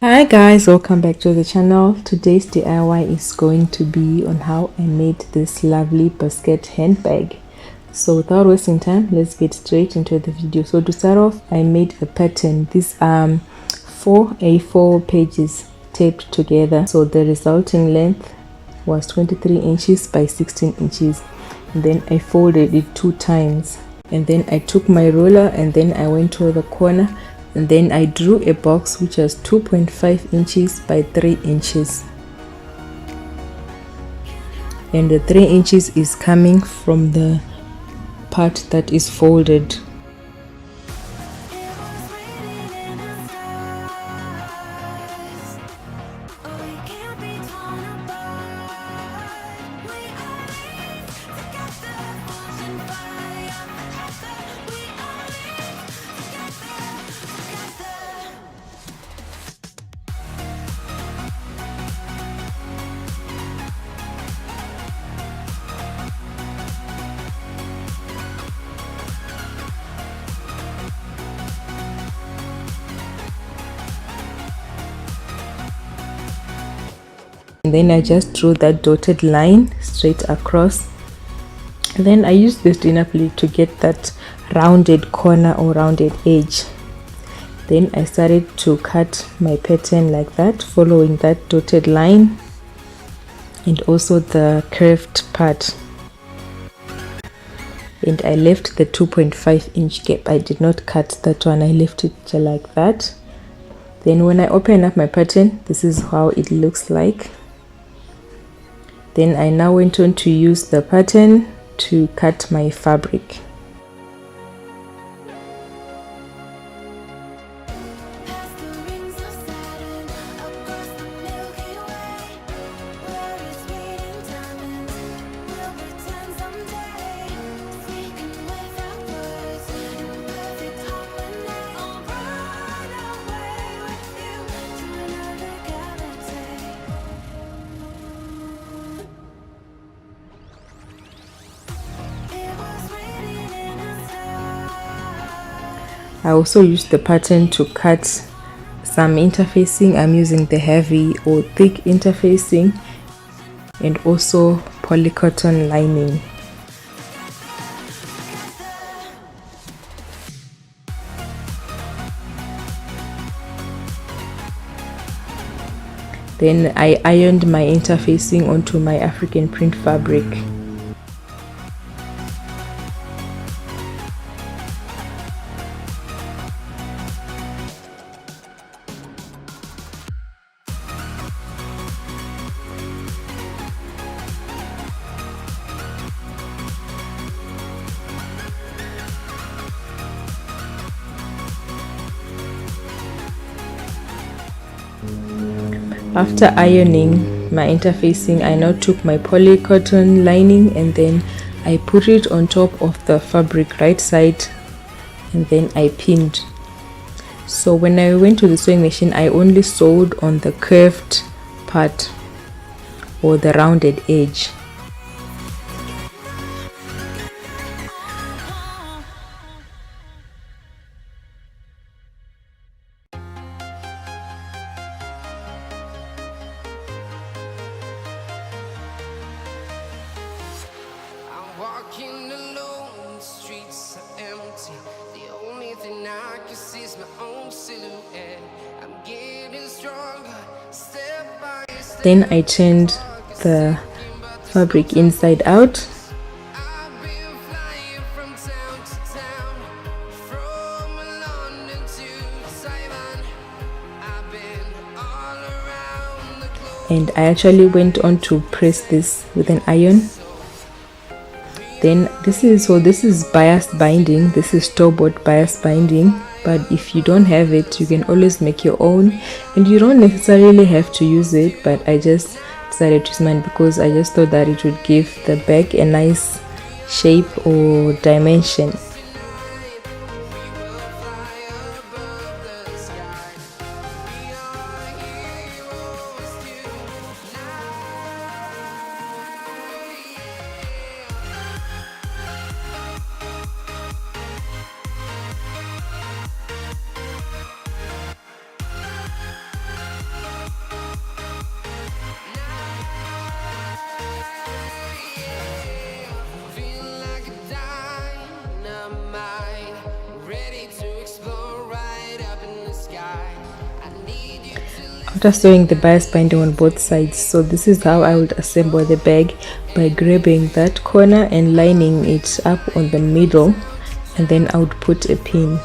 Hi guys, welcome back to the channel. Today's DIY is going to be on how I made this lovely basket handbag. So without wasting time, let's get straight into the video. So to start off, I made a pattern. These four A4 pages taped together. So the resulting length was 23 inches by 16 inches. And then I folded it 2 times. And then I took my ruler and then I went to the corner. And then I drew a box which was 2.5 inches by 3 inches. And the 3 inches is coming from the part that is folded. And then I just drew that dotted line straight across. And then I used this dinner plate to get that rounded corner or rounded edge. Then I started to cut my pattern like that, following that dotted line and also the curved part. And I left the 2.5 inch gap. I did not cut that one, I left it like that. Then when I open up my pattern, this is how it looks like. Then I now went on to use the pattern to cut my fabric. I also used the pattern to cut some interfacing. I'm using the heavy or thick interfacing and also polycotton lining. Then I ironed my interfacing onto my African print fabric. After ironing my interfacing, I now took my polycotton lining and then I put it on top of the fabric right side and then I pinned. So when I went to the sewing machine, I only sewed on the curved part or the rounded edge. Walking alone, the streets are empty. The only thing I can see is my own silhouette. I'm getting stronger, step by step. Then I turned the fabric inside out. I've been flying from town to town, from London to Taiwan. I've been all around the globe. And I actually went on to press this with an iron. Then this is bias binding. This is store-bought bias binding, but if you don't have it, you can always make your own and you don't necessarily have to use it, but I just decided to use mine because I just thought that it would give the bag a nice shape or dimension. After sewing the bias binding on both sides, so this is how I would assemble the bag, by grabbing that corner and lining it up on the middle, and then I would put a pin.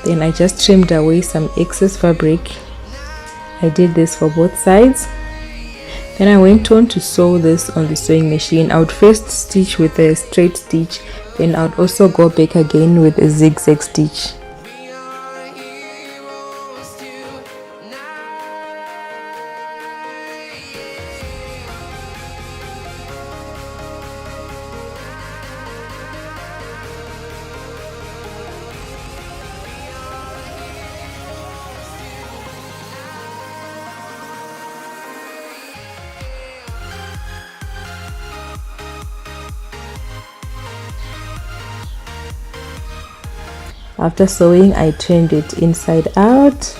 Then I just trimmed away some excess fabric. I did this for both sides. Then I went on to sew this on the sewing machine. I would first stitch with a straight stitch, then I would also go back again with a zigzag stitch. After sewing, I turned it inside out.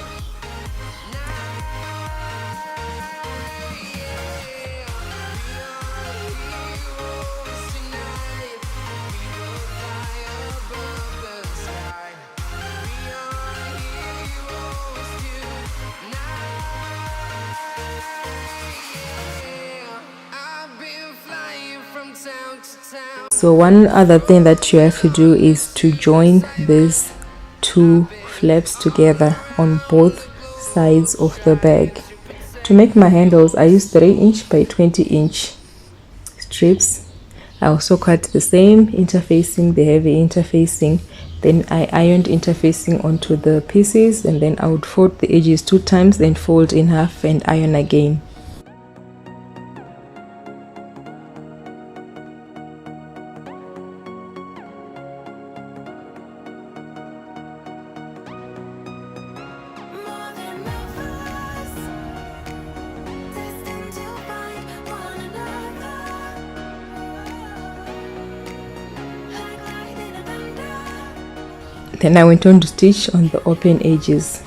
So one other thing that you have to do is to join these two flaps together on both sides of the bag. To make my handles, I use 3" by 20" strips. I also cut the same interfacing, the heavy interfacing. Then I ironed interfacing onto the pieces, and then I would fold the edges 2 times, then fold in half and iron again. Then I went on to stitch on the open edges.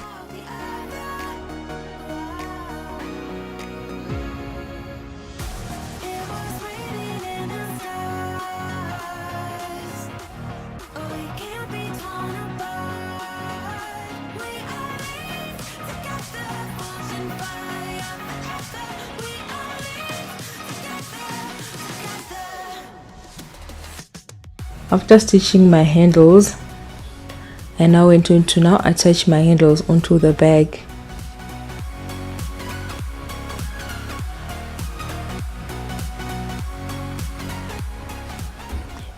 After stitching my handles, I now went on to attach my handles onto the bag.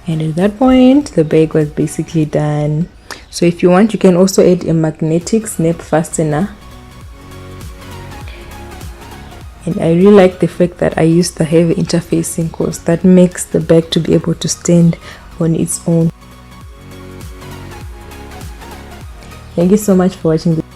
And at that point, the bag was basically done. So if you want, you can also add a magnetic snap fastener. And I really like the fact that I used the heavy interfacing, because that makes the bag to be able to stand on its own. Thank you so much for watching this.